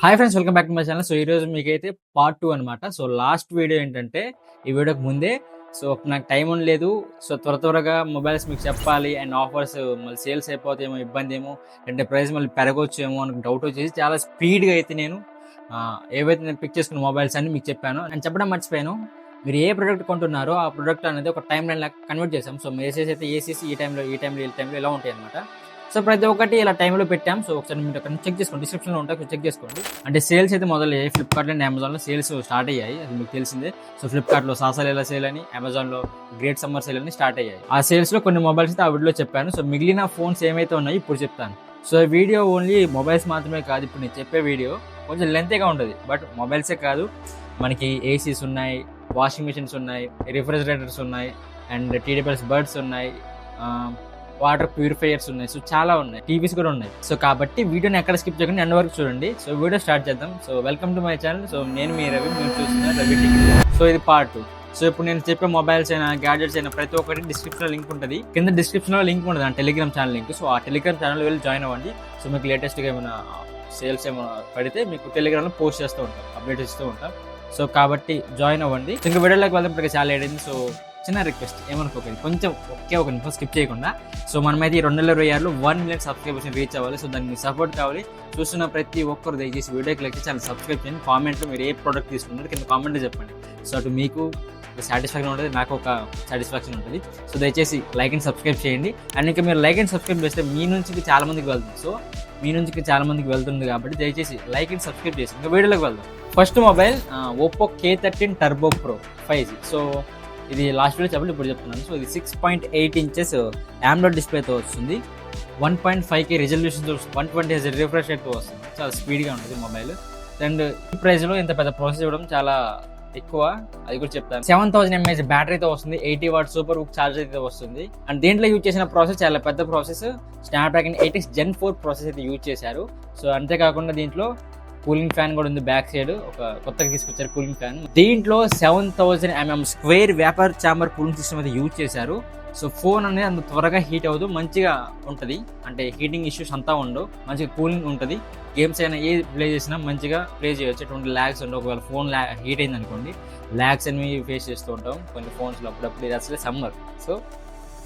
Hi friends, welcome back to my channel. So ఈరోజు మీకైతే part 2 అనమాట. సో లాస్ట్ వీడియో ఏంటంటే ఈ వీడియోకి ముందే నాకు టైం ఉండలేదు. సో త్వరగా మొబైల్స్ మీకు చెప్పాలి అండ్ ఆఫర్స్ మళ్ళీ సేల్స్ అయిపోతాయేమో, ఇబ్బంది ఏమో, అంటే ప్రైస్ మళ్ళీ పెరగొచ్చేమో అని డౌట్ వచ్చేసి చాలా స్పీడ్గా అయితే నేను ఏవైతే నేను పిక్ చేసుకున్న మొబైల్స్ అన్ని మీకు చెప్పాను. నేను చెప్పడం మర్చిపోయాను. మీరు ఏ ప్రోడక్ట్ కొంటున్నారో ఆ ప్రోడక్ట్ అనేది ఒక టైం లైన్ లాగా కన్వర్ట్ చేసాం. సో మెసేజ్ అయితే ఏసీసీ ఈ టైంలో ఇలా ఉంటాయి అనమాట. సో ప్రతి ఒక్కటి ఇలా టైంలో పెట్టాం. సో ఒకసారి మీరు అక్కడ చెక్ చేసుకోండి, డిస్క్రిప్షన్లో ఉంటాయి, చెక్ చేసుకోండి. అంటే సేల్స్ అయితే మొదలయ్యాయి. ఫ్లిప్కార్ట్ అండ్ అమెజాన్లో సేల్స్ స్టార్ట్ అయ్యాయి, అది మీకు తెలిసిందే. సో ఫ్లిప్కార్ట్లో సాసాలేలా సేల్ అని, అమెజాన్లో గ్రేట్ సమ్మర్ సేల్ అని స్టార్ట్ అయ్యాయి. ఆ సేల్స్లో కొన్ని మొబైల్స్ అయితే ఆ వీడియోలో చెప్పాను. సో మిగిలిన ఫోన్స్ ఏమైతే ఉన్నాయో ఇప్పుడు చెప్తాను. సో వీడియో ఓన్లీ మొబైల్స్ మాత్రమే కాదు, ఇప్పుడు నేను చెప్పే వీడియో కొంచెం లెంతీగా ఉంటుంది. బట్ మొబైల్సే కాదు, మనకి ఏసీస్ ఉన్నాయి, వాషింగ్ మిషన్స్ ఉన్నాయి, రిఫ్రిజిరేటర్స్ ఉన్నాయి, అండ్ టీడీపీఎస్ బర్డ్స్ ఉన్నాయి, వాటర్ ప్యూరిఫైయర్స్ ఉన్నాయి. సో చాలా ఉన్నాయి, టీవీస్ కూడా ఉన్నాయి. సో కాబట్టి వీడియోని ఎక్కడ స్కిప్ చేయకుండా ఎండ్ వరకు చూడండి. సో వీడియో స్టార్ట్ చేద్దాం. So welcome to my channel. So నేను మీ రవి, మీరు చూస్తున్నారు రవి టిక్. సో ఇది పార్ట్ 2. సో ఇప్పుడు నేను చెప్పే మొబైల్స్ అయినా గ్యాడ్జెట్స్ అయినా ప్రతి ఒక్కటి డిస్క్రిప్షన్లో లింక్ ఉంటుంది. కింద డిస్క్రిప్షన్లో లింక్ ఉంటుంది, ఆ టెలిగ్రామ్ ఛానల్ లింక్. సో ఆ టెలిగ్రామ్ ఛానల్ వెళ్ళి జాయిన్ అవ్వండి. సో మీకు లేటెస్ట్గా ఏమైనా సేల్స్ ఏమైనా పడితే మీకు టెలిగ్రామ్లో పోస్ట్ చేస్తూ ఉంటాం, అప్డేట్ ఇస్తూ ఉంటాం. సో కాబట్టి జాయిన్ అవ్వండి. ఇంకా వీడియోలోకి వెళ్తే ఇప్పటికే చాలా లేట్ అయింది. సో చిన్న రిక్వెస్ట్, ఏమనుకోకండి, కొంచెం ఒక నిమిషం స్కిప్ చేయకుండా. సో మనమైతే ఈ 2026లో 1 million సబ్స్క్రైబర్స్ రీచ్ అవ్వాలి. సో దానికి సపోర్ట్ కావాలి. చూస్తున్న ప్రతి ఒక్కరు దయచేసి వీడియోకి లైక్ చేసి ఛానల్ సబ్స్క్రైబ్ చేయండి. కామెంట్లో మీరు ఏ ప్రోడక్ట్ తీసుకున్నారో కింద కామెంట్లో చెప్పండి. సో అటు మీకు సాటిస్ఫాక్షన్ ఉంటుంది, నాకు ఒక సాటిస్ఫాక్షన్ ఉంటుంది. సో దయచేసి లైక్ అండ్ సబ్స్క్రైబ్ చేయండి. అండ్ ఇంకా మీరు లైక్ అండ్ సబ్స్క్రైబ్ చేస్తే మీ నుంచి చాలా మందికి వెళ్తుంది. సో మీ నుంచి చాలా మందికి వెళ్తుంది కాబట్టి దయచేసి లైక్ అండ్ సబ్స్క్రైబ్ చేసి ఇంకా వీడియోలోకి వెళ్దాం. First mobile Oppo K13 turbo pro 5G. So ఇది లాస్ట్ వీడియో చెప్పండి, ఇప్పుడు చెప్తున్నాను. సో ఇది 6.8 inches AMOLED డిస్ప్లేతో వస్తుంది. 1.5K రిజల్యూషన్, 120 Hz రిఫ్రెష్ రేట్తో వస్తుంది. చాలా స్పీడ్గా ఉంటుంది మొబైల్. అండ్ ఈ ప్రైస్లో ఇంత పెద్ద ప్రాసెస్ ఇవ్వడం చాలా ఎక్కువ, అది కూడా చెప్తాను. 7000 mAh బ్యాటరీతో వస్తుంది. 80 వాట్ సూపర్ బుక్ ఛార్జర్ అయితే వస్తుంది. అండ్ దీంట్లో యూజ్ చేసిన ప్రాసెస్ చాలా పెద్ద process. Snapdragon 8X Gen 4 process అయితే యూజ్ చేశారు. సో అంతేకాకుండా దీంట్లో కూలింగ్ ఫ్యాన్ కూడా ఉంది. బ్యాక్ సైడ్ ఒక కొత్తగా తీసుకొచ్చారు కూలింగ్ ఫ్యాన్. దీంట్లో 7000 mm square vapour chamber cooling system అయితే యూజ్ చేశారు. సో ఫోన్ అనేది అంత త్వరగా హీట్ అవ్వదు, మంచిగా ఉంటుంది. అంటే హీటింగ్ ఇష్యూస్ అంతా ఉండవు, మంచిగా కూలింగ్ ఉంటుంది. గేమ్స్ అయినా ఏ ప్లే చేసినా మంచిగా ప్లే చేయొచ్చు, ఎటువంటి ల్యాగ్స్ ఉండవు. ఒకవేళ ఫోన్ హీట్ అయింది అనుకోండి, ల్యాగ్స్ అనేవి ఫేస్ చేస్తూ ఉంటాం కొన్ని ఫోన్స్లో అప్పుడప్పుడు. ఇది అసలే సమ్మర్, సో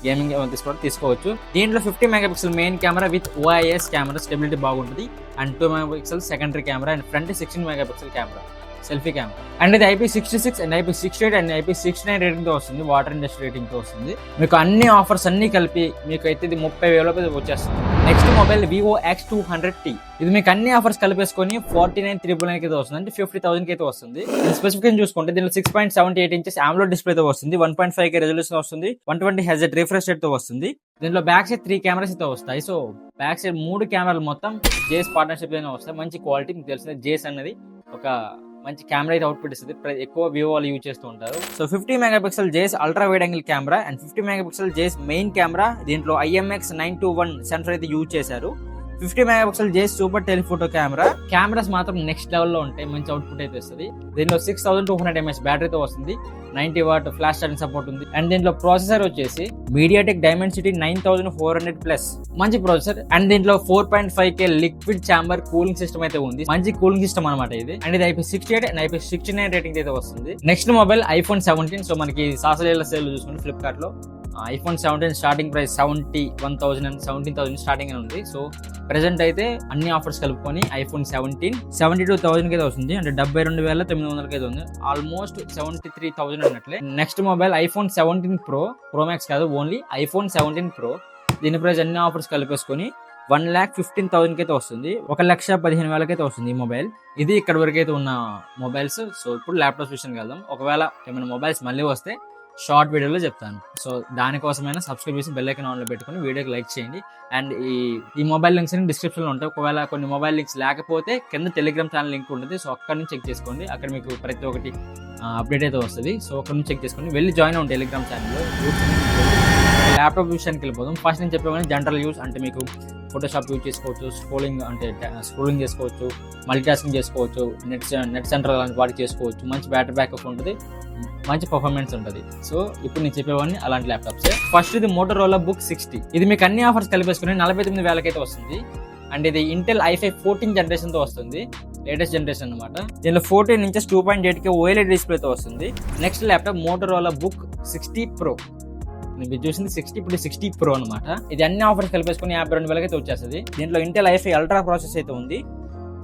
గేమింగ్ తీసుకోవచ్చు. దీంట్లో 50 megapixel main camera with OIS camera, stability బాగుంటుంది. And 2 megapixel secondary camera, and front 16 megapixel camera, selfie camera. And ఇది IP66 and IP68 and IP69 రేటింగ్తో వస్తుంది, వాటర్ ఇండస్ట్రీ రేటింగ్తో వస్తుంది. మీకు అన్ని ఆఫర్స్ అన్ని కలిపి మీకు అయితే ఇది 30,000 వచ్చేస్తుంది. Next mobile Vivo X200T. ఇది మీకు అన్ని ఆఫర్స్ కలిపేసుకొని 49,999 అయితే వస్తుంది, అంటే 50,000 అయితే వస్తుంది. స్పెసిఫికేషన్ చూసుకుంటే దీనిలో 6.78 inches AMOLED డిస్ప్లేతో వస్తుంది, 1.5K రెజల్యూషన్ వస్తుంది, 120 Hz రిఫ్రెష్ రేట్ తో వస్తుంది. దీంట్లో బ్యాక్ సైడ్ 3 కెమెరాస్ అయితే వస్తాయి. సో బ్యాక్ సైడ్ 3 కెమెరాలు మొత్తం జేస్ పార్ట్నర్షిప్ అయినా వస్తాయి. మంచి క్వాలిటీ, మీకు తెలిసిందే జేస్ అనేది ఒక మంచి కెమెరా అయితే అవుట్పుట్ ఇస్తుంది. ఎక్కువ వివో వాళ్ళు యూజ్ చేస్తూ ఉంటారు. సో 50 మెగాపిక్సెల్ జేస్ ultra wide angle camera and 50 megapixel జేస్ మెయిన్ కెమెరా. దీంట్లో IMX921 సెన్సర్ అయితే యూజ్ చేశారు. 50 మెగాపిక్సెల్ జేస్ సూపర్ టెలిఫోటో కెమెరాస్ మాత్రం నెక్స్ట్ లెవెల్లో ఉంటాయి, మంచి అవుట్పుట్ అయితే వస్తుంది. దీనిలో 6200 mAh బ్యాటరీతో వస్తుంది, 90 వాట్ ఫ్లాష్ ఛార్జింగ్ సపోర్ట్ ఉంది. అండ్ దీంట్లో ప్రాసెసర్ వచ్చేసి MediaTek Dimensity 9400+, మంచి ప్రాసెసర్. అండ్ దీంట్లో 4.5K liquid chamber cooling system అయితే ఉంది, మంచి కూలింగ్ సిస్టమ్ అనమాట ఇది. అండ్ ఇది IP68 అండ్ IP69 రేటింగ్ అయితే వస్తుంది. Next mobile iPhone 17. సో మనకి సాసలేల సేల్ చూసుకుంటే ఫ్లిప్కార్ట్ లో iPhone 17 starting price 71,000 and 17,000 starting అని ఉంది. సో ప్రెసెంట్ అయితే అన్ని ఆఫర్స్ కలుపుకొని iPhone 17 72,000 అయితే వస్తుంది, అంటే 72,900 అయితే ఉంది. ఆల్మోస్ట్ 73,000 అన్నట్లే. Next mobile iPhone 17 Pro Max కాదు, ఓన్లీ iPhone 17 Pro. దీని ప్రైస్ అన్ని ఆఫర్స్ కలిపేసుకొని 1,15,000 అయితే వస్తుంది, 1,15,000 అయితే వస్తుంది ఈ మొబైల్. ఇది ఇక్కడ వరకు అయితే ఉన్న మొబైల్స్. సో ఇప్పుడు ల్యాప్టాప్స్ విషయానికి వెళ్దాం. ఒకవేళ ఏమైనా మొబైల్స్ మళ్ళీ వస్తే షార్ట్ వీడియోలో చెప్తాను. సో దానికోసమైనా సబ్స్క్రైబ్ చేసి బెల్ ఐకాన్ ఆన్లో పెట్టుకుని వీడియోకి లైక్ చేయండి. అండ్ ఈ మొబైల్ లింక్స్ అన్ని డిస్క్రిప్షన్లో ఉంటాయి. ఒకవేళ కొన్ని మొబైల్ లింక్స్ లేకపోతే కింద టెలిగ్రామ్ ఛానల్ లింక్ ఉంటుంది. సో అక్కడ నుంచి చెక్ చేసుకోండి, అక్కడ మీకు ప్రతి ఒక్కటి అప్డేట్ అయితే వస్తుంది. సో అక్కడ నుంచి చెక్ చేసుకోండి, వెళ్ళి జాయిన్ అవ్వండి టెలిగ్రామ్ ఛానల్లో. ల్యాప్టాప్ విషయానికి వెళ్ళిపోదాం. ఫస్ట్ నేను చెప్పేవాడిని జనరల్ యూజ్, అంటే మీకు ఫోటోషాప్ యూజ్ చేసుకోవచ్చు, స్క్రోలింగ్ చేసుకోవచ్చు, మల్టీటాస్కింగ్ చేసుకోవచ్చు, నెట్ సెంటర్ లాంటి వాటికి చేసుకోవచ్చు. మంచి బ్యాటరీ బ్యాకప్ ఉంటుంది, మంచి పర్ఫార్మెన్స్ ఉంటుంది. సో ఇప్పుడు నేను చెప్పేవాడిని అలాంటి ల్యాప్టాప్స్. ఫస్ట్ ఇది Motorola Book 60. ఇది మీకు అన్ని ఆఫర్స్ కలిపేసుకుని 49,000 అయితే వస్తుంది. అండ్ ఇది ఇంటెల్ i5 14 జనరేషన్ తో వస్తుంది. లేటెస్ట్ జనరేషన్ అనమాట. దీనిలో 14 ఇంచెస్ 2.8K OLED డిస్ప్లేతో వస్తుంది. Next laptop Motorola book 60 Pro. మీరు చూసింది 60, ఇప్పుడు 60 Pro అనమాట. ఇది అన్ని ఆఫర్స్ కలిపేసుకుని 52,000 అయితే వచ్చేస్తుంది. దీంట్లో ఇంటెల్ i5 అల్ట్రా ప్రాసెస్ అయితే ఉంది.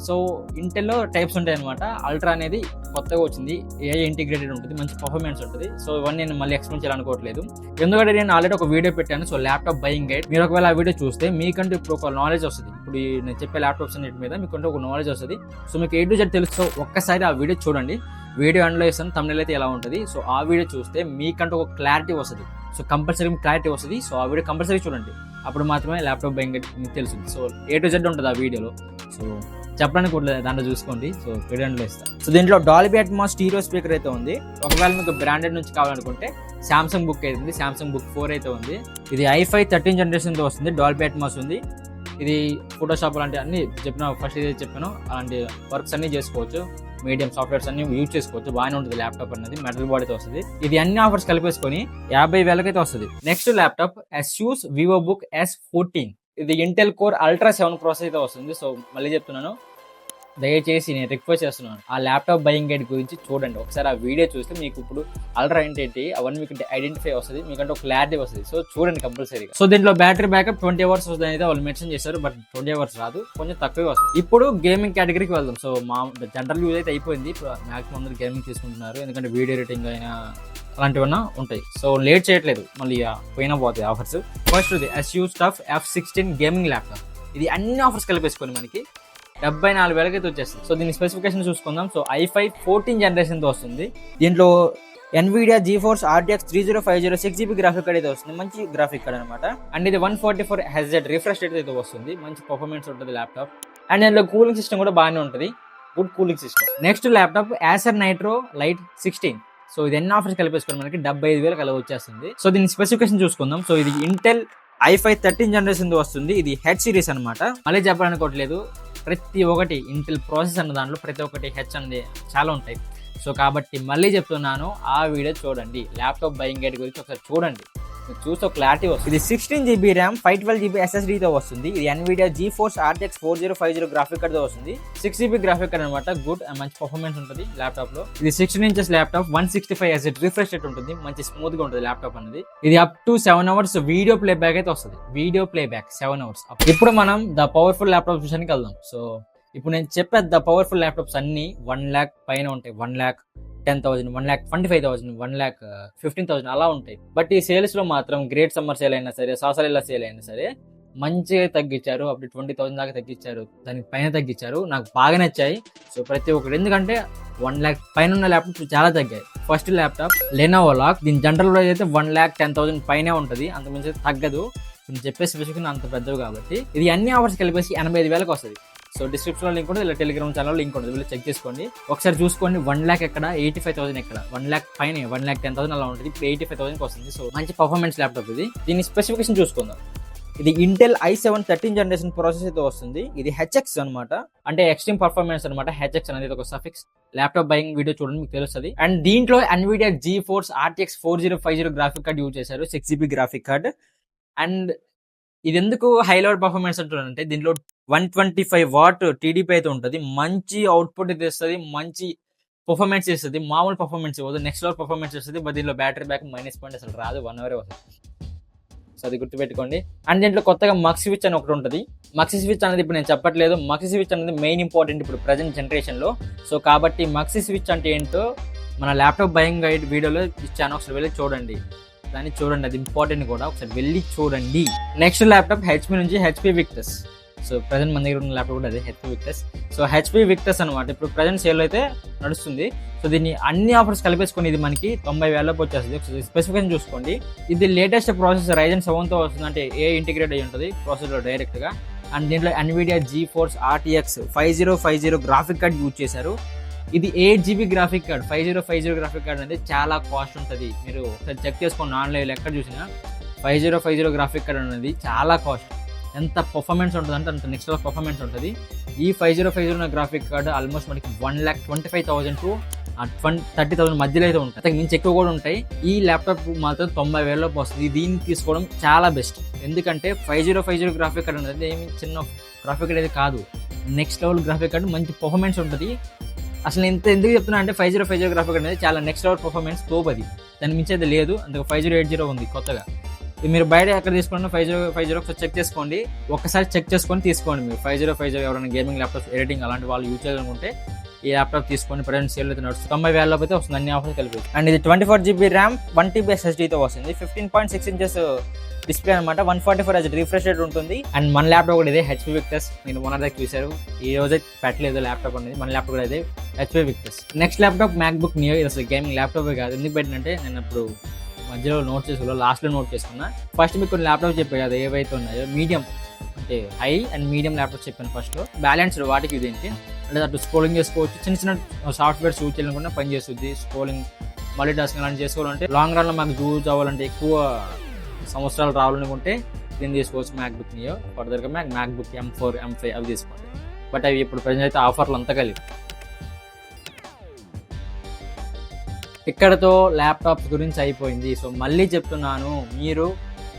సో ఇంటెల్లో టైప్స్ ఉంటాయి అనమాట. అల్ట్రా అనేది కొత్తగా వచ్చింది, AI ఇంటిగ్రేటెడ్ ఉంటుంది, మంచి పర్ఫార్మెన్స్ ఉంటుంది. సో ఇవన్నీ నేను మళ్ళీ ఎక్స్ప్లెయిన్ చేయాలనుకోవట్లేదు, ఎందుకంటే నేను ఆల్రెడీ ఒక వీడియో పెట్టాను. సో ల్యాప్టాప్ బయింగ్ గైడ్, మీరు ఒకవేళ ఆ వీడియో చూస్తే మీకంటే ఇప్పుడు ఒక నాలెడ్జ్ వస్తుంది. ఇప్పుడు నేను చెప్పే ల్యాప్టాప్స్ అన్నిటి మీద మీకంటే ఒక నాలెడ్జ్ వస్తుంది. సో మీకు A to Z తెలుసు. సో ఒక్కసారి ఆ వీడియో చూడండి. వీడియో ఎండ్లో ఇస్తాను, thumbnail అయితే ఎలా ఉంటుంది. సో ఆ వీడియో చూస్తే మీకంటే ఒక క్లారిటీ వస్తుంది. సో కంపల్సరీ క్లారిటీ వస్తుంది. సో ఆ వీడియో కంపల్సరీ చూడండి, అప్పుడు మాత్రమే ల్యాప్టాప్ బయింగ్ గైడ్ మీకు తెలుస్తుంది. సో A to Z ఉంటుంది ఆ వీడియోలో. సో చెప్పడానికి కూడా దాంట్లో చూసుకోండి. సో వీడియోలో ఇస్తాను. సో దీంట్లో డాల్బీ అట్మాస్ స్టీరియో స్పీకర్ అయితే ఉంది. ఒకవేళ మీకు బ్రాండెడ్ నుంచి కావాలనుకుంటే సామ్సంగ్ బుక్ అయితే ఉంది, సామ్సంగ్ బుక్ 4 అయితే ఉంది. ఇది i5 13 జనరేషన్తో వస్తుంది. డాల్బీ అట్మాస్ ఉంది. ఇది ఫోటోషాప్ లాంటి అన్ని చెప్పిన ఫస్ట్ ఏదైతే చెప్పానో అలాంటి వర్క్స్ అన్ని చేసుకోవచ్చు. మీడియం సాఫ్ట్వేర్స్ అన్ని యూజ్ చేసుకోవచ్చు. బాగానే ఉంటుంది ల్యాప్టాప్ అనేది. మెటల్ బాడీతో వస్తుంది. ఇది అన్ని ఆఫర్స్ కలిపేసుకొని 50,000 అయితే వస్తుంది. Next laptop ASUS VivoBook S14. ఇది ఇంటెల్ కోర్ అల్ట్రా 7 ప్రాసెస్ అయితే వస్తుంది. సో మళ్ళీ చెప్తున్నాను, దయచేసి నేను రిక్వెస్ట్ చేస్తున్నాను, ఆ ల్యాప్టాప్ బయింగ్ గైడ్ గురించి చూడండి. ఒకసారి ఆ వీడియో చూస్తే మీకు ఇప్పుడు అల్ట్రా ఏంటి అవన్నీ మీకు ఐడెంటిఫై వస్తుంది, మీకంటే ఒక క్లారిటీ వస్తుంది. సో చూడండి కంపల్సరీగా. సో దీంట్లో బ్యాటరీ బ్యాకప్ 20 hours వస్తుంది అయితే వాళ్ళు మెన్షన్ చేశారు, బట్ 20 hours రాదు, కొంచెం తక్కువే వస్తుంది. ఇప్పుడు గేమింగ్ కేటగిరీకి వెళ్దాం. సో మా జనరల్ యూజ్ అయితే అయిపోయింది. ఇప్పుడు మాక్సిమం అందరూ గేమింగ్ తీసుకుంటున్నారు, ఎందుకంటే వీడియో ఎడిటింగ్ అయినా అలాంటివన్నా ఉంటాయి. సో లేట్ చేయట్లేదు, మళ్ళీ పోయినా పోతాయి ఆఫర్స్. ఫస్ట్ ఇది ASUS TUF F16 gaming laptop. ఇది అన్ని ఆఫర్స్ కలిపేసుకొని మనకి 74,000 అయితే వచ్చేస్తుంది. సో దీని స్పెసిఫికేషన్ చూసుకుందాం. సో i5 14 జనరేషన్తో వస్తుంది. దీంట్లో NVIDIA GeForce RTX 3050 6GB graphic card అయితే వస్తుంది. మంచి గ్రాఫిక్ కార్డ్ అనమాట. అండ్ ఇది 144 Hz రిఫ్రెష్ రేట్ అయితే వస్తుంది. మంచి పర్ఫార్మెన్స్ ఉంటుంది ల్యాప్టాప్. అండ్ దీంట్లో కూలింగ్ సిస్టమ్ కూడా బాగానే ఉంటుంది, good cooling system. Next laptop Acer Nitro Lite 16. So ఇది ఎన్ని ఆఫర్స్ కలిపేసుకొని మనకి 75,000 అలా వచ్చేస్తుంది. సో దీని స్పెసిఫికేషన్ చూసుకుందాం. సో ఇది ఇంటెల్ i5 13 జనరేషన్తో వస్తుంది. ఇది హెచ్ సిరీస్ అనమాట. మళ్ళీ చెప్పాలనుకోవట్లేదు, ప్రతి ఒక్కటి ఇంటెల్ ప్రాసెస్ అన్న దాంట్లో ప్రతి ఒక్కటి హెచ్ అనేది చాలా ఉంటాయి. సో కాబట్టి మళ్ళీ చెప్తున్నాను, ఆ వీడియో చూడండి. ల్యాప్టాప్ బయింగ్ గైడ్ గురించి ఒకసారి చూడండి, మీకు చూస్తే క్లారిటీ వస్తుంది. ఇది 16GB ర్యామ్ 512GB SSDతో వస్తుంది. ఇది NVIDIA GeForce RTX 4050 గ్రాఫిక్ కార్డ్తో వస్తుంది. 6GB గ్రాఫిక్ కార్డ్ అనమాట. గుడ్ అండ్ మంచి పర్ఫార్మెన్స్ ఉంటుంది ల్యాప్టాప్ లో. ఇది 16 inches laptop, 165 Hz refresh rate ఉంటుంది. మంచి స్మూత్ గా ఉంటుంది ల్యాప్టాప్ అనేది. ఇది up to 7 hours video play back అయితే వస్తుంది. Video play back 7 hours. ఇప్పుడు మనం ద పవర్ఫుల్ ల్యాప్టాప్ విషయానికి వెళ్దాం. సో ఇప్పుడు నేను చెప్పే ద పవర్ఫుల్ ల్యాప్టాప్స్ అన్ని 1 lakh పైన ఉంటాయి. 1,10,000, 1,25,000, 1,15,000 అలా ఉంటాయి. బట్ ఈ సేల్స్ లో మాత్రం గ్రేట్ సమ్మర్ సేల్ అయినా సరే, సాసలీలా సేల్ అయినా సరే మంచిగా తగ్గించారు. అప్పుడు 20,000 దాకా తగ్గించారు, దానికి పైన తగ్గించారు. నాకు బాగా నచ్చాయి. సో ప్రతి ఒక్కరు, ఎందుకంటే 1 lakh పైన ఉన్న ల్యాప్టాప్ చాలా తగ్గాయి. First laptop Lenovo Lock. దీని జనరల్ ప్రైస్ అయితే 1,10,000 పైనే ఉంటుంది, అంత మించి తగ్గదు. నేను చెప్పే స్పెసిఫిక్ అంత పెద్దవి కాబట్టి. ఇది అన్ని ఆఫర్స్ కలిపేసి 85,000 వస్తుంది. సో డిస్క్రిప్షన్ లో లింక్ ఉంటుంది, ఇలా టెలిగ్రామ్ ఛానల్ లింక్ ఉంటుంది, వీళ్ళు చెక్ చేసుకోండి. ఒకసారి చూసుకోండి. 1 lakh ఎక్కడ, 85,000 ఎక్కడ, 1 lakh పైన 1,10,000 అలా ఉంటుంది. ఇప్పుడు 85,000 వస్తుంది. సో మంచి పర్ఫార్మెన్స్ ల్యాప్టాప్ ఇది. దీని స్పెసిఫికేషన్ చూసుకుందాం. ఇది ఇంటెల్ i7 13 జనరేషన్ ప్రాసెస్ అయితే వస్తుంది. ఇది HX అనమాట, అంటే ఎక్స్ట్రీమ్ పర్ఫార్మెన్స్ అనమాట. HX అనేది ఒక సఫిక్స్. ల్యాప్టాప్ బయింగ్ వీడియో చూడండి, మీకు తెలుస్తుంది. అండ్ దీంట్లో NVIDIA GeForce RTX 4050 graphic card use చేశారు, 6GB గ్రాఫిక్ కార్డ్. అండ్ ఇది ఎందుకు హై లెవెల్ పర్ఫార్మెన్స్ అంటున్నారంటే, దీంట్లో 125 watt TDP అయితే ఉంటుంది. మంచి అవుట్పుట్ అయితే ఇస్తుంది, మంచి పర్ఫార్మెన్స్ ఇస్తుంది. మామూలు పర్ఫార్మెన్స్ ఇవ్వదు, నెక్స్ట్ లెవెల్ పర్ఫార్మెన్స్ ఇస్తుంది. బట్ దీంట్లో బ్యాటరీ బ్యాక్ -point అసలు రాదు, 1 hour వస్తుంది. సో అది గుర్తుపెట్టుకోండి. అండ్ దీంట్లో కొత్తగా మక్స్ స్విచ్ అని ఒకటి ఉంటుంది. మక్స్ స్విచ్ అనేది ఇప్పుడు నేను చెప్పట్లేదు. మక్స్ స్విచ్ అనేది మెయిన్ ఇంపార్టెంట్ ఇప్పుడు ప్రజెంట్ జనరేషన్ లో. సో కాబట్టి మక్స్ స్విచ్ అంటే ఏంటో మన ల్యాప్టాప్ బయింగ్ గైడ్ వీడియోలో ఇచ్చాను, ఒకసారి వెళ్ళి చూడండి. దాన్ని చూడండి, అది ఇంపార్టెంట్ కూడా, ఒకసారి వెళ్ళి చూడండి. నెక్స్ట్ ల్యాప్టాప్ HP నుంచి HP Victus. సో ప్రజెంట్ మన దగ్గర ఉన్న ల్యాప్టాప్ కూడా అదే HP Victus. So HP Victus అనమాట, ఇప్పుడు ప్రజెంట్ సేల్ అయితే నడుస్తుంది. సో దీన్ని అన్ని ఆఫర్స్ కలిపేసుకొని ఇది మనకి 90,000 వచ్చేస్తుంది. స్పెసిఫికేషన్ చూసుకోండి. ఇది లేటెస్ట్ ప్రాసెస్ Ryzen 7తో వస్తుంది, అంటే ఏ ఇంటిగ్రేట్ అయ్యి ఉంటుంది ప్రాసెసర్ డైరెక్ట్ గా. అండ్ దీంట్లో NVIDIA GeForce RTX 5050 graphic card use చేశారు. ఇది 8GB graphic card. 5050 graphic card అనేది చాలా కాస్ట్ ఉంటుంది. మీరు ఒకసారి చెక్ చేసుకోండి, ఆన్లైన్లో ఎక్కడ చూసినా 5050 గ్రాఫిక్ కార్డ్ అనేది చాలా కాస్ట్. ఎంత పర్ఫార్మెన్స్ ఉంటుంది అంటే అంత నెక్స్ట్ లెవెల్ పర్ఫార్మెన్స్ ఉంటుంది. ఈ 5050 గ్రాఫిక్ కార్డ్ ఆల్మోస్ట్ మనకి 1,25,000 to 30,000 మధ్యలో అయితే ఉంటాయి, అంతకు మించి ఎక్కువ కూడా ఉంటాయి. ఈ ల్యాప్టాప్ మాత్రం 90,000 వస్తుంది. దీన్ని తీసుకోవడం చాలా బెస్ట్, ఎందుకంటే 5050 గ్రాఫిక్ కార్డ్ అనేది ఏమి చిన్న గ్రాఫిక్ కార్డ్ అయితే కాదు. నెక్స్ట్ లెవెల్ గ్రాఫిక్ కార్డ్, మంచి పర్ఫార్మెన్స్ ఉంటుంది. అసలు ఎందుకు చెప్తున్నా అంటే 5050 గ్రాఫిక్ అనేది చాలా నెక్స్ట్ లెవెల్ పర్ఫార్మెన్స్ తోపు అది, దాని మించేది లేదు. అందుకు 5080 ఉంది కొత్తగా. ఇది మీరు బయట ఎక్కడ తీసుకున్నా 5050 ఒకసారి చెక్ చేసుకోండి, ఒక్కసారి చెక్ చేసుకొని తీసుకోండి. మీరు 5050 ఎవరైనా గేమింగ్ ల్యాప్టాప్ ఎడిటింగ్ అలాంటి వాళ్ళు యూజ్ చేయాలనుకుంటే ఈ ల్యాప్టాప్ తీసుకొని ప్రజెంట్ సేల్ అయితే నడుస్తుంది. 90,000 అయితే వస్తుంది, అన్ని ఆఫర్స్ కలిపి. అండ్ ఇది 24GB ర్యామ్ 1TB SSDతో వస్తుంది. 15.6 ఇంచెస్ డిస్ప్లే అనమాట. 144 Hz రిఫ్రెష్ రేట్ ఉంటుంది. అండ్ మన ల్యాప్టాప్ కూడా ఇదే HP Victus. మీరు మొన్న దగ్గర చూసారు, ఈ రోజే పెట్టలేదు ల్యాప్టాప్ అనేది. మన ల్యాప్టాప్ కూడా ఇదే HP Victus. Next laptop MacBook Neo. ఇది అసలు గేమింగ్ ల్యాప్టాప్ కాదు. ఎందుకు పెట్టినంటే నేను ఇప్పుడు మధ్యలో నోట్ చేసుకున్నా, లాస్ట్లో నోట్ చేసుకున్నా. ఫస్ట్ మీకు కొన్ని ల్యాప్టాప్ చెప్పాయి కదా ఏవైతే ఉన్నాయో, మీడియం అంటే హై అండ్ మీడియం ల్యాప్టాప్ చెప్పాను ఫస్ట్. బ్యాలెన్స్డ్ వాటికి ఇదేంటి అంటే అటు స్క్రోలింగ్ చేసుకోవచ్చు, చిన్న చిన్న సాఫ్ట్వేర్స్ యూజ్ చేయాలనుకుంటే పని చేస్తుంది. స్క్రోలింగ్ మల్టీ టాస్కింగ్ అలాంటి చేసుకోవాలంటే, లాంగ్ రన్లో మాకు యూజ్ అవ్వాలంటే, ఎక్కువ సంవత్సరాలు రావాలనుకుంటే దీన్ని తీసుకోవచ్చు MacBook Neo. ఫర్దర్గా MacBook M4 M5 అవి తీసుకోండి. బట్ అవి ఇప్పుడు ప్రజెంట్ అయితే ఆఫర్లు అంతా కలిపి. ఇక్కడతో ల్యాప్టాప్స్ గురించి అయిపోయింది. సో మళ్ళీ చెప్తున్నాను, మీరు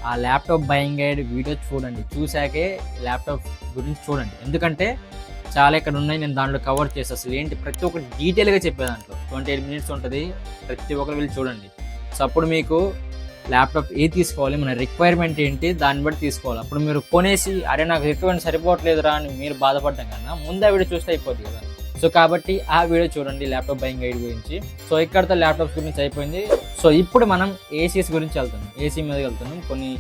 ఆ ల్యాప్టాప్ బయింగ్ గైడ్ వీడియో చూడండి, చూసాకే ల్యాప్టాప్ గురించి చూడండి. ఎందుకంటే చాలా ఇక్కడ ఉన్నాయి, నేను దాంట్లో కవర్ చేసి అసలు ఏంటి ప్రతి ఒక్కటి డీటెయిల్గా చెప్పే దాంట్లో 28 minutes ఉంటుంది. ప్రతి ఒక్కరు వెళ్ళి చూడండి. సో అప్పుడు మీకు ల్యాప్టాప్ తీసుకోవాలి, మన రిక్వైర్మెంట్ ఏంటి దాన్ని బట్టి తీసుకోవాలి. అప్పుడు మీరు కొనేసి అరే నాకు రిక్వైర్మెంట్ సరిపోవట్లేదురా అని మీరు బాధపడ్డం కన్నా ముందు ఆ వీడియో చూస్తే అయిపోతుంది కదా. సో కాబట్టి ఆ వీడియో చూడండి ల్యాప్టాప్ బయింగ్ గైడ్ గురించి. సో ఇక్కడతో ల్యాప్టాప్స్ గురించి అయిపోయింది. సో ఇప్పుడు మనం ఏసీస్ గురించి వెళ్తున్నాం, ఏసీ మీద వెళ్తున్నాం. కొన్ని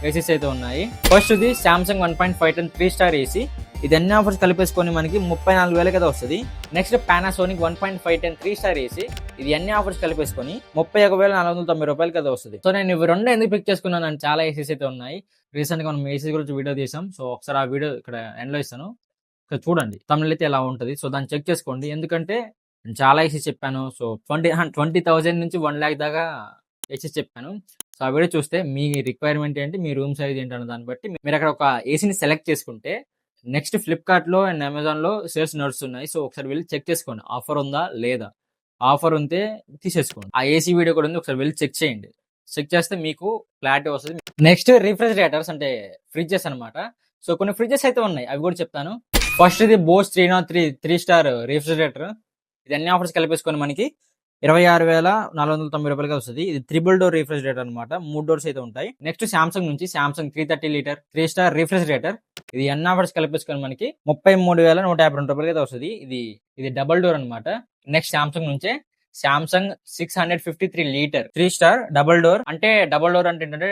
ఏసీస్ అయితే ఉన్నాయి. ఫస్ట్ ఇది Samsung 1.5 ton 3-star ఏసీ. ఇది అన్ని ఆఫర్స్ కలిపేసుకొని మనకి 34,000 కదా వస్తుంది. Next Panasonic 1.5 ton 3-star AC. ఇది అన్ని ఆఫర్స్ కలిపేసుకొని 31,490 రూపాయలు కదా వస్తుంది. సో నేను ఇవి రెండు ఎందుకు పిక్ చేసుకున్నాను అంటే, చాలా ఏసీస్ అయితే ఉన్నాయి. రీసెంట్గా మనం ఏసీ గురించి వీడియో తీసాం. సో ఒకసారి ఆ వీడియో ఇక్కడ ఎండ్లో ఇస్తాను, ఇక్కడ చూడండి. తమిళ అయితే ఎలా ఉంటుంది, సో దాన్ని చెక్ చేసుకోండి. ఎందుకంటే నేను చాలా ఏసీ చెప్పాను. సో 20,000 నుంచి 1,00,000 దాకా ఏసీ చెప్పాను. సో ఆ వీడియో చూస్తే మీ రిక్వైర్మెంట్ ఏంటి, మీ రూమ్ సైజ్ ఏంటి అన్న దాన్ని బట్టి మీరు అక్కడ ఒక ఏసీని సెలెక్ట్ చేసుకుంటే, నెక్స్ట్ ఫ్లిప్కార్ట్లో అండ్ అమెజాన్లో సేల్స్ నడుస్తున్నాయి. సో ఒకసారి వెళ్ళి చెక్ చేసుకోండి, ఆఫర్ ఉందా లేదా. ఆఫర్ ఉంటే తీసేసుకోండి. ఆ ఏసీ వీడియో కూడా ఉంది, ఒకసారి వెళ్ళి చెక్ చేయండి. చెక్ చేస్తే మీకు క్లారిటీ వస్తుంది. నెక్స్ట్ రిఫ్రిజిరేటర్స్ అంటే ఫ్రిడ్జెస్ అనమాట. సో కొన్ని ఫ్రిడ్జెస్ అయితే ఉన్నాయి, అవి కూడా చెప్తాను. ఫస్ట్ ఇది Bose 303 3-star రిఫ్రిజిరేటర్. ఇది అన్ని ఆఫర్స్ కలిపేసుకొని మనకి 26,490 రూపాయలుగా వస్తుంది. ఇది 3 డోర్ రిఫ్రిజిరేటర్ అనమాట, 3 డోర్స్ అయితే ఉంటాయి. నెక్స్ట్ Samsung నుంచి Samsung 330 లీటర్ 3-star రిఫ్రిజిరేటర్. ఇది అన్ని ఆఫర్స్ కలిపేసుకొని మనకి 33,152 రూపాయలుగా అయితే వస్తుంది. ఇది డబల్ డోర్ అనమాట. నెక్స్ట్ Samsung నుంచే Samsung 653 litre 3-star double door. అంటే డబల్ డోర్ అంటే ఏంటంటే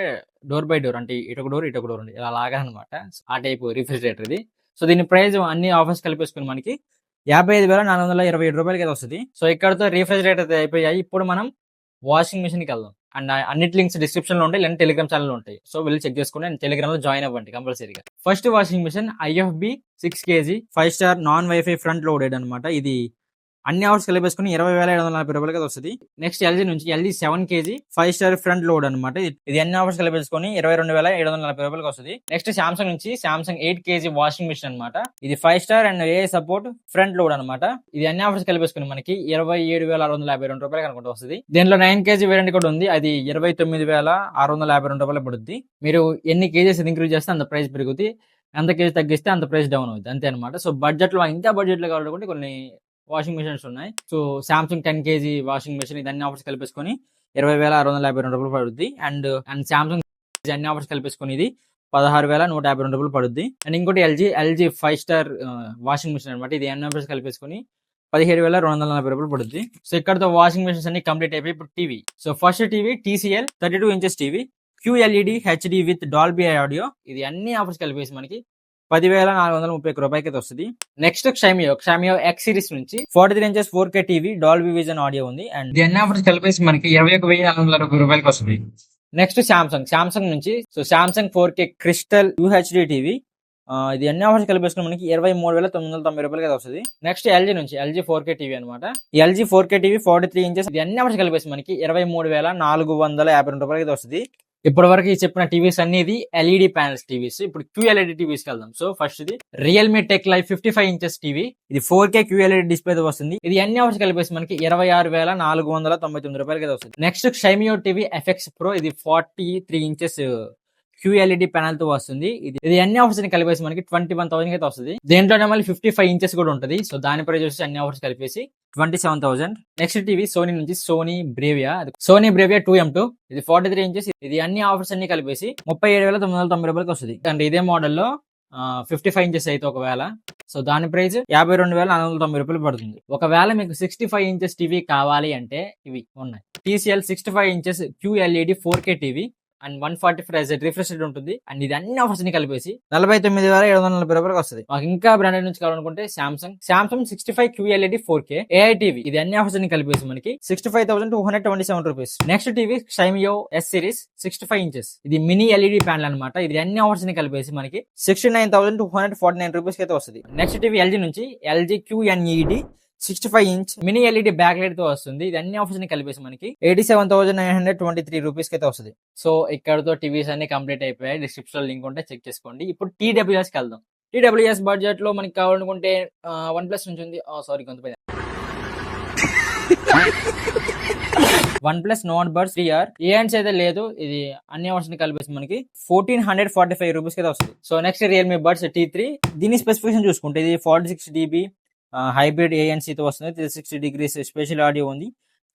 డోర్ బై డోర్, అంటే ఇటొక డోర్ ఉంది, ఇలా లాగా అనమాట. ఆ టైప్ రిఫ్రిజిరేటర్ ఇది. సో దీని ప్రైస్ అన్ని ఆఫర్స్ కలిపేసుకుని మనకి 55,427 రూపాయలకి అయితే వస్తుంది. సో ఇక్కడతో రిఫ్రిజిరేటర్ అయితే అయిపోయాయి. ఇప్పుడు మనం వాషింగ్ మిషన్కి వెళ్దాం. అండ్ అన్నిటి లింక్స్ డిస్క్రిప్షన్లో ఉంటాయి, లేదా టెలిగ్రామ్ ఛానల్ ఉంటాయి. సో వెళ్ళి చెక్ చేసుకోండి అండ్ టెలిగ్రామ్లో జాయిన్ అవ్వండి కంపల్సరీగా. First washing machine IFB 6 kg 5-star non wifi front loaded అనమాట. ఇది అన్ని అవర్స్ కలిపేసుకుని 20,740 రూపాయలకి వస్తుంది. నెక్స్ట్ LG నుంచి LG 7 kg 5-star front load అనమాట. ఇది అన్ని అవర్స్ కలిపేసుకొని 22,740 రూపాయలకి వస్తుంది. నెక్స్ట్ Samsung నుంచి Samsung 8 kg వాషింగ్ మిషన్ అనమాట. ఇది 5-star and AI support front load అనమాట. ఇది అన్ని ఆఫర్స్ కలిపేసుకుని మనకి 27,652 రూపాయలకి అనుకుంటూ వస్తుంది. దీనిలో 9 kg వేరియంట్ కూడా ఉంది, అది 29,652 రూపాయలు పడుద్ది. మీరు ఎన్ని కేజీస్ ఇంక్రీజ్ చేస్తే అంత ప్రైస్ పెరుగుతుంది, ఎంత కేజీ తగ్గిస్తే అంత ప్రైస్ డౌన్ అవుతుంది, అంతే అనమాట. సో బడ్జెట్లో ఇంకా బడ్జెట్లో కావాలంటే కొన్ని వాషింగ్ మిషన్స్ ఉన్నాయి. So Samsung 10 kg washing machine ఇది అన్ని ఆఫర్స్ కలిపేసుకొని 20,652 రూపాయలు పడుద్ది. అండ్ Samsung అన్ని ఆఫర్స్ కలిపేసుకొని ఇది 16,152 రూపాయలు పడుద్ది. అండ్ ఇంకోటి LG 5-star వాషింగ్ మిషన్ అనమాట. ఇది అన్ని ఆఫర్స్ కలిపేసుకొని 17,240 రూపాయలు పడుద్ది. సో ఇక్కడతో వాషింగ్ మిషన్స్ అన్ని కంప్లీట్ అయిపోయి ఇప్పుడు TV. So first TV TCL 32 inches TV QLED HD with Dolby audio. ఇది అన్ని ఆఫర్స్ కలిపేసి మనకి 10,431 రూపాయలకి వస్తుంది. నెక్స్ట్ Xiaomi X సిరీస్ నుంచి 43 inches 4K TV Dolby vision audio ఉంది. అండ్ దీన్ని ఆఫర్స్ కలిపేసి మనకి 21,460 రూపాయలకి వస్తుంది. నెక్స్ట్ Samsung నుంచి Samsung 4K crystal UHD TV. ఇది అన్ని ఆఫర్స్ కలిపేసుకుని మనకి 23,990 రూపాయలకి వస్తుంది. నెక్స్ట్ LG నుంచి LG 4K టీవీ అనమాట. ఈ LG 4K టీవీ 43 inches ఇది అన్ని ఆఫర్స్ కలిపేసి మనకి 23,452 రూపాయలకి వస్తుంది. ఇప్పటి వరకు చెప్పిన టీవీస్ అన్ని ఇది LED ప్యానల్స్ టీవీస్. ఇప్పుడు QLED టీవీస్ కి వెళ్దాం. సో ఫస్ట్ ఇది Realme Tech Life 55 inches TV. ఇది 4K QLED డిస్ప్లే తో వస్తుంది. ఇది అన్ని ఆఫర్స్ కలిపేసి మనకి 26,499 రూపాయలకి వస్తుంది. Next Xiaomi TV FX Pro. ఇది 43 inches QLED ప్యానల్ తో వస్తుంది. ఇది అన్ని ఆఫర్స్ ని కలిపేసి మనకి 21,000 అయితే వస్తుంది. దేంట్లోనే మళ్ళీ 55 ఇంచెస్ కూడా ఉంటుంది. సో దాని ప్రైస్ వచ్చి అన్ని ఆఫర్స్ కలిపేసి 27,000. నెక్స్ట్ టీవీ సోనీ నుంచి సోనీ బ్రేవియా 2M2. ఇది 43 ఇంచెస్. ఇది అన్ని ఆఫర్స్ అన్ని కలిపేసి 37,990 రూపాయలకి వస్తుంది. అండ్ ఇదే మోడల్లో 55 ఇంచెస్ అయితే ఒకవేళ సో దాని ప్రైస్ 52,490 రూపాయలు పడుతుంది. ఒకవేళ మీకు 65 ఇంచెస్ టీవీ కావాలి అంటే ఇవి ఉన్నాయి. TCL 65 inches QLED 4K TV and 144 Hz refresh rate ఉంటుంది. అండ్ ఇది అన్ని ఆఫర్స్ ని కలిపేసి 49,740 రూపాయలకు వస్తుంది. మాకు ఇంకా బ్రాండెడ్ నుంచి కావాలనుకుంటే Samsung 65 QLED 4K AI TV ఇది అన్ని ఆఫర్స్ ని కలిపేసి మనకి 65,227 rupees. Next TV Xiaomi S series 65 inches. ఇది మినీ LED ప్యానల్ అనమాట. ఇది అన్ని ఆఫర్స్ ని కలిపేసి మనకి 69,249 రూపీస్ అయితే వస్తుంది. నెక్స్ట్ టీవీ LG నుంచి LG QNED 65 inch mini LED back light తో వస్తుంది. ఇది అన్ని ఆఫర్స్ ని కలిపేసి మనకి 87,923 రూపీస్ అయితే వస్తుంది. సో ఇక్కడతో టీవీస్ అన్ని కంప్లీట్ అయిపోయాయి. డిస్క్రిప్షన్ లో లింక్ ఉంటే చెక్ చేసుకోండి. ఇప్పుడు TWS కి వెళ్దాం. TWS బడ్జెట్ లో మనకి కావాలనుకుంటే OnePlus నుంచి ఉంది. సారీ కొంత OnePlus Nord Buds 3R ANC అయితే లేదు. ఇది అన్ని ఆఫర్స్ ని కలిపేసి మనకి 1,445 రూపీస్ అయితే వస్తుంది. So next Realme Buds T3. దీని స్పెసిఫికేషన్ చూసుకుంటే ఇది 46 dB హైబ్రిడ్ ANC తో వస్తుంది. 360 degrees స్పెషల్ ఆడియో ఉంది.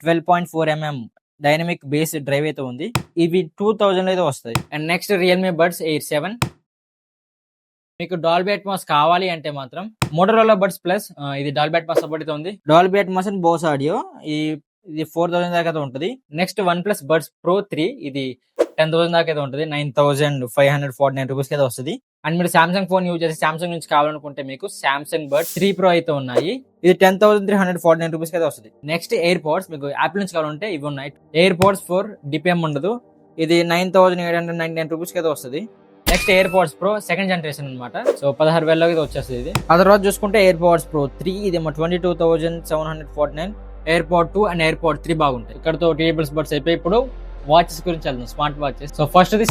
12.4 mm డైనమిక్ బేస్ డ్రైవ్ అయితే ఉంది. ఇవి 2,000 అయితే వస్తాయి. And next Realme Buds Air 7. మీకు డాల్బీ అట్మాస్ కావాలి అంటే మాత్రం Motorola Buds Plus ఇది డాల్బీ అట్మాస్ సపోర్ట్ అయితే ఉంది. Dolby Atmos and Bose audio ఇది 4,000 దాకా ఉంటుంది. నెక్స్ట్ OnePlus Buds Pro 3 ఇది 10,000 దాకా అయితే ఉంటుంది. 9,549 రూపీస్ అయితే వస్తుంది. అండ్ మీరు సామ్సంగ్ ఫోన్ యూజ్ చేసి సామ్సంగ్ నుంచి కావాలనుకుంటే మీకు సామ్సంగ్ బడ్ 3 Pro అయితే ఉన్నాయి. ఇది 10,349 రూపీస్ అయితే వస్తుంది. నెక్స్ట్ ఎయిర్ పోడ్స్ మీకు యాపిల్ నుంచి కావాలంటే ఇవి ఉన్నాయి. ఎయిర్ పోడ్స్ 4 DPM ఉండదు. ఇది 9,899 రూపీస్ అయితే వస్తుంది. Next air pods pro second generation అనమాట. సో 16,000 అయితే వచ్చేస్తుంది ఇది. ఆ తర్వాత చూసుకుంటే ఎయిర్ పోడ్స్ ప్రో 3 ఇది 22,749. ఎయిర్ పోడ్ 2 అండ్ ఎయిర్ పోడ్ 3 బాగుంటాయి. ఇక్కడతో TWS బడ్స్ అయిపోయి ఇప్పుడు వాచెస్ గురించి వెళ్దాం. Smart watches. సో ఫస్ట్ ఇది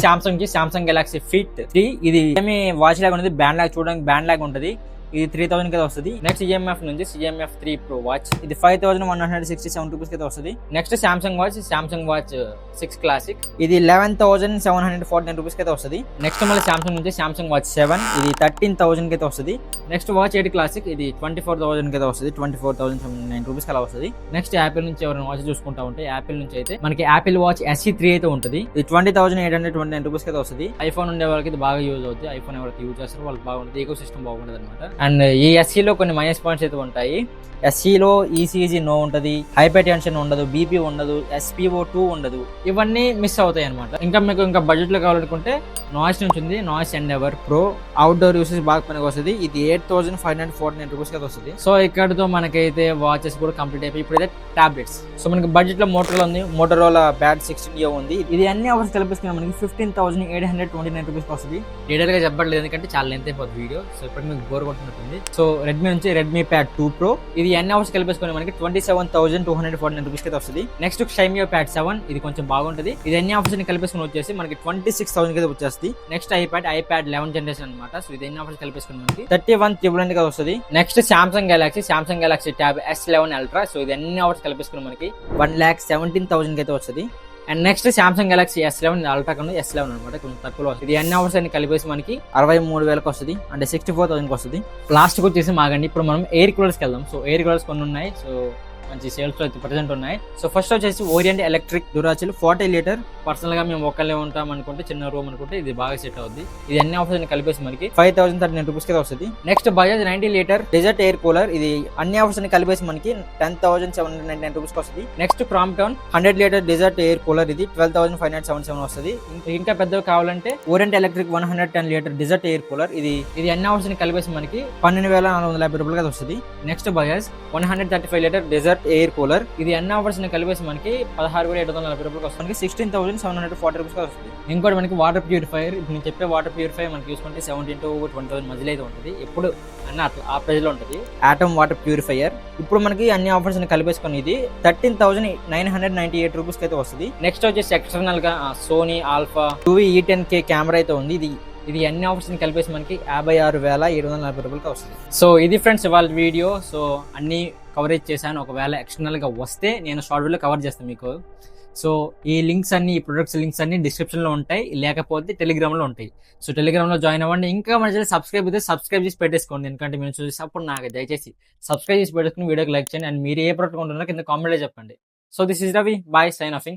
సామ్సంగ్ గెలాక్సీ ఫిట్ 3. ఇది ఏమి వాచ్ లాగా ఉంటుంది. బ్యాండ్ లాగా చూడడానికి బ్యాండ్ లాగా ఉంటుంది. ఇది 3,000 కి వస్తుంది. నెక్స్ట్ CMF నుంచి CMF 3 Pro వాచ్ ఇది 5,167 రూపీస్ కి వస్తుంది. నెక్స్ట్ సామ్సంగ్ వాచ్ 6 క్లాసిక్ ఇది 11,749 రూపీస్ కి వస్తుంది. నెక్స్ట్ మళ్ళీ సామ్సంగ్ నుంచి సామ్సంగ్ వాచ్ 7 ఇది 13,000 కి వస్తుంది. నెక్స్ట్ వాచ్ 8 క్లాసిక్ ఇది 24,000 కి వస్తుంది. 24,079 రూపీస్ అలా వస్తుంది. నెక్స్ట్ యాపిల్ నుంచి ఎవరైనా వాచ్ చూసుకుంటా ఉంటే యాపిల్ నుంచి అయితే మనకి యాపిల్ వాచ్ SE 3 అయితే ఉంటుంది. ఇది 20,829 రూపీస్ కి వస్తుంది. ఐఫోన్ ఉండే వాళ్ళకి ఇది బాగా యూజ్ అవుతుంది. ఐఫోన్ ఎవరైతే యూజ్ చేస్తారో వాళ్ళకి బాగుంటుంది. ఈకో సిస్టమ్ బాగుంటుంది అనమాట. అండ్ ఈ SE లో కొన్ని మైనస్ పాయింట్స్ అయితే ఉంటాయి. SE లో ECG నో ఉంటది, హైపర్ టెన్షన్ ఉండదు, BP ఉండదు, SPO2 ఉండదు. ఇవన్నీ మిస్ అవుతాయి అనమాట. ఇంకా బడ్జెట్ లో కావాలనుకుంటే నాయిస్ నుంచి ఉంది. Noise endeavour pro outdoor usage బాగా పనికి వస్తుంది. ఇది 8,549 రూపీస్ అయితే వస్తుంది. సో ఇక్కడతో మనకైతే వాచెస్ కూడా కంప్లీట్ అయిపోయి ఇప్పుడైతే టాబ్లెట్స్. సో మనకి బడ్జెట్ లో మోటరోలా ఉంది. మోటరోలా బ్యాడ్ 16 ఉంది. ఇది అన్ని ఆఫర్స్ కలిపిస్తున్నా మనకి 15,829 రూపీస్ వస్తుంది. డీటెయిల్ గా చెప్పట్లేదు ఎందుకంటే చాలా లెంత్ అయిపోతుంది వీడియో. సో ఇప్పుడు మీకు బోర్ కొట్టుకుంటుంది. సో రెడ్మీ నుంచి రెడ్మీ ప్యాడ్ 2 Pro ఇది అన్ని అవర్స్ కలిపేసుకుని మనకి 27,249 రూపీస్ అయితే వస్తుంది. నెక్స్ట్ Xiaomi ప్యాడ్ 7 ఇది కొంచెం బాగుంటుంది. ఇది అన్ని ఆఫర్స్ ని కలిపేసుకుని వచ్చేసి మనకి 26,000 అయితే వచ్చేస్తుంది. నెక్స్ట్ iPad 11 జనరేషన్ అనమాట. సో ఇది అన్ని ఆఫర్స్ కలిపేసుకుని మనకి 31,999 గా వస్తుంది. Next Samsung Galaxy tab S11 Ultra. So ఇది అన్ని ఆఫర్స్ కలిపేసుకుని మనకి 1,17,000 అయితే వస్తుంది. And next Samsung Galaxy S11 ultra కన్నా S11 అనమాట, కొంచెం తక్కువలో వస్తుంది. ఇది అన్ని అవర్స్ అన్ని కలిపేసి మనకి 63,000 వస్తుంది, అంటే 64,000 వస్తుంది. లాస్ట్ కి వచ్చేసి మాగండి ఇప్పుడు మనం ఎయిర్ కూలర్స్ కి వెళ్దాం. సో ఎయిర్ కూలర్స్ కొన్ని ఉన్నాయి, సో మంచి సేల్స్ లో అయితే ప్రెసెంట్ ఉన్నాయి. సో ఫస్ట్ వచ్చేసి ఓరియంట్ ఎలక్ట్రిక్ డ్యూరాచిల్ 40 లీటర్. పర్సనల్ గా మేము ఒక్కలే ఉంటాం అనుకుంటే, చిన్న రూమ్ అనుకుంటే ఇది బాగా సెట్ అవుతుంది. ఇది అన్ని ఆఫర్స్ కలిపేసి మనకి 5,039 రూపీస్ కి వస్తుంది. Next Bajaj 90 litre dessert air cooler. ఇది అన్ని ఆఫర్స్ కలిపేసి మనకి 10,799 రూపీస్ వస్తుంది. Next Crompton 100 litre dessert air cooler. ఇది 12,577 వస్తుంది. ఇంకా పెద్దవి కావాలంటే orient electric 110 litre dessert air cooler. ఇది అన్ని ఆఫర్స్ కలిపేసి మనకి 12,450 రూపాయలకి వస్తుంది. Next Bajaj 135 litre dessert air cooler. ఇది అన్ని ఆఫర్స్ కలిపేసి మనకి 16,740 రూపాయలకి వస్తుంది. 16,740 రూపీస్ వస్తుంది. ఇంకోటి మనకి వాటర్ ప్యూరిఫైయర్. ఇప్పుడు నేను చెప్పే వాటర్ ప్యూరిఫైయర్ మనకి చూసుకుంటే 17,000 to 20,000 మధ్యలో అయితే ఉంటుంది. ఎప్పుడు అన్న అట్లా ఆ ప్రైజ్ లో ఉంటుంది ఆటమ్ వాటర్ ప్యూరిఫైయర్. ఇప్పుడు మనకి అన్ని ఆఫర్స్ కలిపేసుకుని ఇది 13,998 రూపీస్ అయితే వస్తుంది. నెక్స్ట్ వచ్చేసి ఎక్స్టర్నల్ గా Sony alpha 2V E10K camera అయితే ఉంది. ఇది అన్ని ఆఫర్స్ కలిపేసి మనకి 56,740 రూపాయలకి వస్తుంది. సో ఇది ఫ్రెండ్స్ ఇవాళ వీడియో. సో అన్ని కవరేజ్ చేశాను. ఒకవేళ ఎక్స్టర్నల్ గా వస్తే నేను షార్ట్ వీడియో కవర్ చేస్తాను మీకు. సో ఈ లింక్స్ అన్ని, ఈ ప్రొడక్ట్స్ లింక్స్ అన్ని డిస్క్రిప్షన్లో ఉంటాయి, లేకపోతే టెలిగ్రామ్లో ఉంటాయి. సో టెలిగ్రామ్లో జాయిన్ అవ్వండి. ఇంకా మన ఛానల్ సబ్స్క్రైబ్ అయితే సబ్స్క్రైబ్ చేసి పెట్టేసుకోండి, ఎందుకంటే మీరు చూసి అప్పుడు నాకు దయచేసి సబ్స్క్రైబ్ చేసి పెట్టుకుని వీడియోకి లైక్ చేయండి. అండ్ మీరు ఏ ప్రోడక్ట్ కొంటున్నారో కింద కామెంట్లో చెప్పండి. So this is Ravi, bye, sign offing.